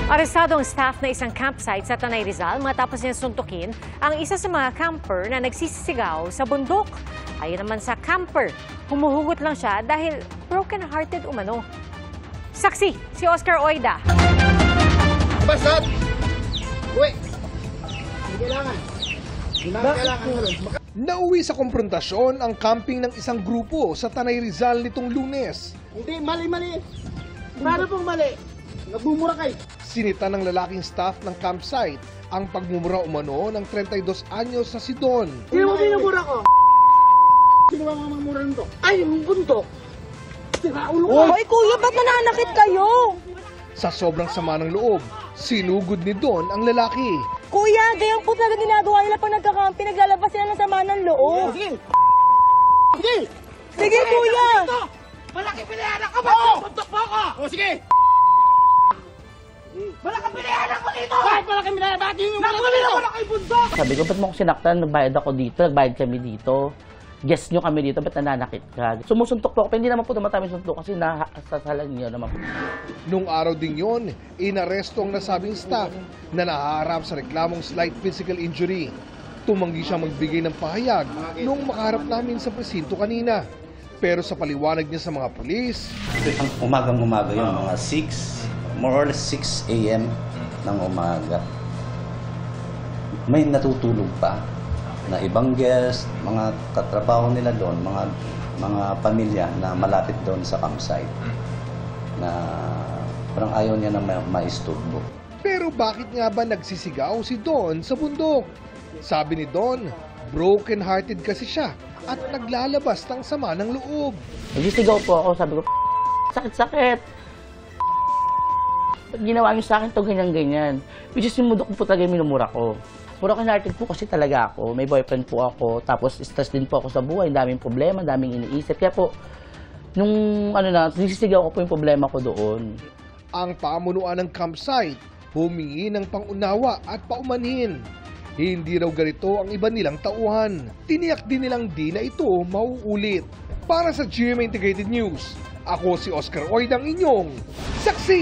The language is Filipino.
Arestado ang staff na isang campsite sa Tanay Rizal matapos niyang suntukin ang isa sa mga camper na nagsisisigaw sa bundok. Ayon naman sa camper, humuhugot lang siya dahil broken-hearted umano. Saksi, si Oscar Oida. Basta! Uy! Hindi kailangan. Nauwi sa komprontasyon ang camping ng isang grupo sa Tanay Rizal nitong Lunes. Hindi, mali. Paano pong mali? Nagmumura kayo. Sinita ng lalaking staff ng campsite ang pagmumura umano ng 32 anyos na si Don. Sino mo binumura ko? Sino ba mamamura nito? Ay, yung bundok. Ulo ko. Hoy kuya, ba't nananakit kayo? Sa sobrang sama ng loob, sinugod ni Don ang lalaki. Kuya, ganyan po talaga ginagawa nila pag nagkakampi, naglalabas sila ng sama ng loob. Sige! Sige! Sige kuya! Malaki pinayanan ka ba? Bundok mo ako! O sige! Malaki pinayanan ko dito! Bakit malaki pinayanan? Bakit yung malaki bundok? Sabi ko, ba't mo ako sinaktan? Nagbayad ako dito, nagbayad kami dito. Guest nyo kami dito, ba't nananakit ka? Sumusuntok po ako, pero hindi naman po tumatami suntok kasi nasasalan niyo naman po. Nung araw din yon, inaresto ang nasabing staff na nahaharap sa reklamong slight physical injury. Tumanggi siya magbigay ng pahayag nung makaharap namin sa presinto kanina. Pero sa paliwanag niya sa mga pulis, Ang umagang-umaga yun, mga 6, more or less 6 a.m. ng umaga. May natutulog pa na ibang guest, mga katrabaho nila doon, mga pamilya na malapit doon sa campsite na parang ayaw niya na maisturbo. pero bakit nga ba nagsisigaw si Don sa bundok? Sabi ni Don, broken-hearted kasi siya at naglalabas ng sama ng loob. Nagsisigaw po ako, sabi ko, sakit-sakit. Ba't ginawa niyo sa akin to ganyan-ganyan? Which is yung mundok po talaga yung minumura ko. Broken-hearted po kasi talaga ako. May boyfriend po ako. Tapos stress din po ako sa buhay. Daming problema, daming iniisip. Kaya po, nung nagsisigaw ko po yung problema ko doon. Ang pamunuan ng campsite humingi ng pangunawa at paumanhin. Hindi raw ganito ang iba nilang tauhan. Tiniyak din nilang di na ito mauulit. Para sa GMA Integrated News, ako si Oscar Oidang inyong saksi!